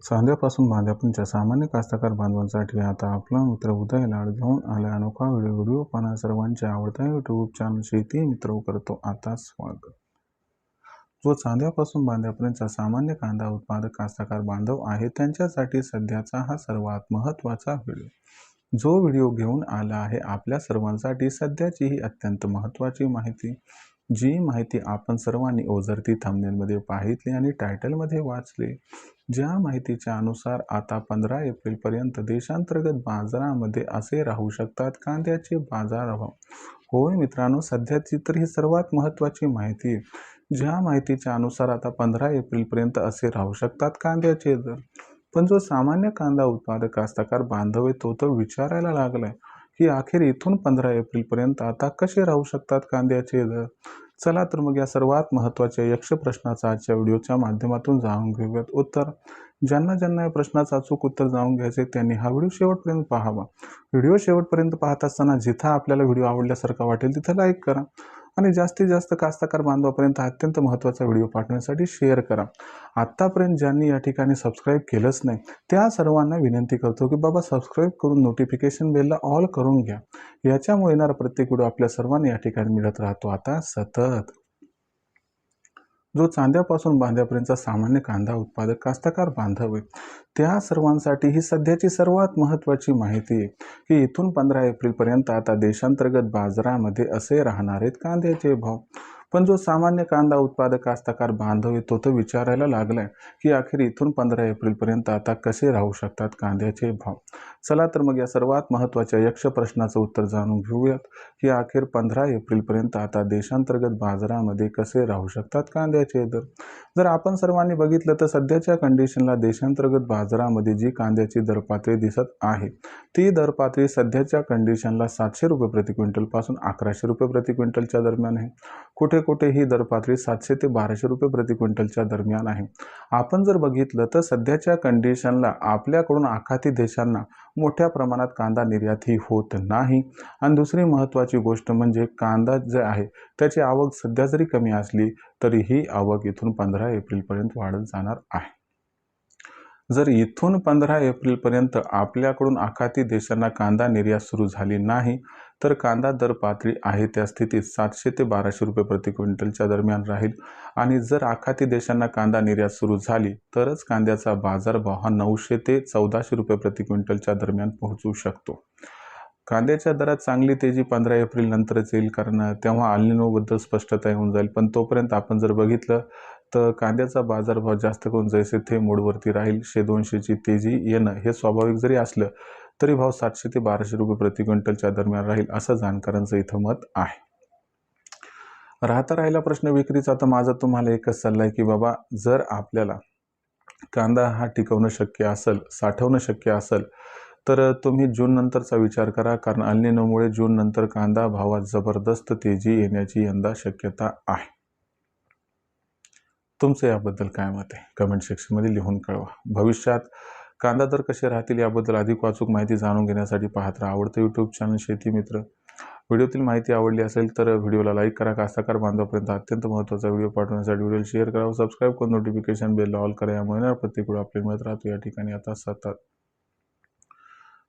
चांद्यापासून बांध्यापर्यंतच्या सामान्य कास्तकार बांधवांसाठी आता आपला मित्र उदय लाड घेऊन आला अनोखा व्हिडिओ पाहणा सर्वांच्या आवडत्या यूट्यूब चॅनल शेती मित्र करतो आता स्वागत। जो चांद्यापासून बांध्यापर्यंतचा सामान्य कांदा उत्पादक कास्तकार बांधव आहे त्यांच्यासाठी सध्याचा हा सर्वात महत्त्वाचा व्हिडिओ। जो व्हिडिओ घेऊन आला आहे आपल्या सर्वांसाठी सध्याची ही अत्यंत महत्त्वाची माहिती, जी माहिती आपण सर्वांनी ओझरती थंबनेलमध्ये पाहितली आणि टायटलमध्ये वाचले। ज्या माहितीच्या अनुसार आता 15 एप्रिल पर्यंत देशांतर्गत बाजारामध्ये असे राहू शकतात कांद्याचे बाजारभाव। होय मित्रांनो, सध्याची तर ही सर्वात महत्त्वाची माहिती आहे। ज्या माहितीच्या अनुसार आता 15 एप्रिल पर्यंत असे राहू शकतात कांद्याचे दर। पण जो सामान्य कांदा उत्पादक कास्तकार बांधव आहे तो तर विचारायला लागलाय की अखेर इथून 15 एप्रिल पर्यंत आता कसे राहू शकतात कांद्याचे दर। चला तर मग या सर्वात महत्त्वाच्या यक्ष प्रश्नाचा आजच्या व्हिडिओच्या माध्यमातून जाणून घेऊयात उत्तर। ज्यांना या प्रश्नाचं अचूक उत्तर जाणून घ्यायचे त्यांनी हा व्हिडिओ शेवटपर्यंत पाहावा। व्हिडिओ शेवटपर्यंत पाहत असताना जिथं आपल्याला व्हिडिओ आवडल्यासारखा वाटेल तिथं लाईक करा आणि जास्तीत जास्त कास्तकार बांधवापर्यंत अत्यंत महत्त्वाचा व्हिडिओ पाठवण्यासाठी शेअर करा। आत्तापर्यंत ज्यांनी या ठिकाणी सबस्क्राईब केलंच नाही त्या सर्वांना विनंती करतो की बाबा सबस्क्राईब करून नोटिफिकेशन बेलला ऑल करून घ्या। याच्यामुळे येणारा प्रत्येक व्हिडिओ आपल्या सर्वांना या ठिकाणी मिळत राहतो आता सतत। जो चांद्यापासून बांध्यापर्यंतचा सामान्य कांदा उत्पादक कास्तकार बांधव आहे त्या सर्वांसाठी ही सध्याची सर्वात महत्त्वाची माहिती आहे की इथून 15 एप्रिल पर्यंत आता देशांतर्गत बाजारामध्ये असे राहणार आहेत कांद्याचे भाव। पण जो सामान्य कांदा उत्पादक कास्तकार बांधव आहे तो तर विचारायला लागलाय की अखेर इथून 15 एप्रिल पर्यंत आता कसे राहू शकतात कांद्याचे भाव। चला तर मग या सर्वात महत्त्वाच्या यक्ष प्रश्नाचं उत्तर जाणून घेऊयात की अखेर 15 एप्रिल पर्यंत आता देशांतर्गत बाजारामध्ये कसे राहू शकतात कांद्याचे दर। जर आपण सर्वांनी बघितलं तर सध्याच्या कंडिशनला देशांतर्गत बाजारामध्ये जी कांद्याची दर पातळी दिसत आहे ती दर पातळी सध्याच्या कंडिशनला 700 रुपये प्रति क्विंटल पासून 1100 रुपये प्रति क्विंटलच्या दरम्यान आहे। कुठे कुठे ही दर पातळी 700 ते 1200 रुपये प्रति क्विंटलच्या दरम्यान आहे। आपण जर बघितलं तर सध्याच्या कंडिशनला आपल्याकडून आखाती देशांना मोठ्या प्रमाणात कांदा निर्यातही होत नाही आणि दुसरी महत्त्वाची गोष्ट म्हणजे कांदा जे आहे त्याची आवक सध्या जरी कमी असली तरी ही आवक इथून 15 एप्रिल पर्यंत वाढत जाणार आहे। जर इथून 15 एप्रिल पर्यंत आपल्याकडून आखाती देशांना कांदा निर्यात सुरू झाली नाही तर कांदा दर पातळी आहे त्या स्थितीत 700 ते 1200 रुपये प्रति क्विंटलच्या दरम्यान राहील आणि जर आखाती देशांना कांदा निर्यात सुरू झाली तरच कांद्याचा बाजारभाव हा 900 ते 1400 रुपये प्रति क्विंटलच्या दरम्यान पोहोचू शकतो। कांद्याच्या दरात चांगली तेजी 15 एप्रिल नंतरच येईल कारण तेव्हा अल निनोबद्दल स्पष्टता येऊन जाईल। पण तोपर्यंत आपण जर बघितलं तर कांद्याचा बाजारभाव जास्त करून जैसे थे मोडवरती राहील। 100-200ची तेजी येणं हे स्वाभाविक जरी असलं तरी भाव 700 ते 1200 रुपये प्रति क्विंटलच्या दरम्यान राहील असं जाणकारांचं इथं मत आहे। राहिला प्रश्न विक्रीचा, तर माझा तुम्हाला एकच सल्ला आहे की बाबा जर आपल्याला कांदा हा टिकवणं शक्य असेल, साठवणं शक्य असेल तर तुम्ही जून नंतरचा विचार करा कारण अल निनोमुळे जून नंतर कांदा भावात जबरदस्त तेजी येण्याची यंदा शक्यता आहे। तुमचं याबद्दल काय मत आहे कमेंट सेक्शनमध्ये लिहून कळवा। भविष्यात कांदा दर कसे राहतील याबद्दल अधिक अचूक माहिती जाणून घेण्यासाठी पाहत राहा आवडतं यूट्यूब चॅनल शेती मित्र। व्हिडिओतील माहिती आवडली असेल तर व्हिडिओला लाईक करा। कास्तकार बांधवापर्यंत अत्यंत महत्त्वाचा व्हिडिओ पाठवण्यासाठी व्हिडिओला शेअर करा, सबस्क्राईब करून नोटिफिकेशन बेलला ऑल करा। यामुळे प्रत्येक व्हिडिओ आपल्याला मिळत राहतो या ठिकाणी आता सतत।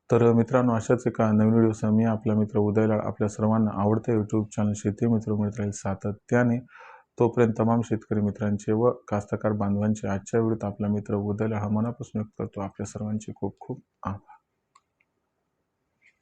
तर मित्रांनो, अशाच एका नवीन व्हिडिओसह मी आपला मित्र उदय लाड आपल्या सर्वांना आवडत्या यूट्यूब चॅनल शेती मित्र मिळत राहील सातत्याने। तोपर्यंत तमाम शेतकरी मित्रांचे व कास्तकार बांधवांचे आजच्या व्हिडिओत आपला मित्र उदय लाड हा मनापासून व्यक्त करतो। आपल्या सर्वांचे खूप खूप आभार।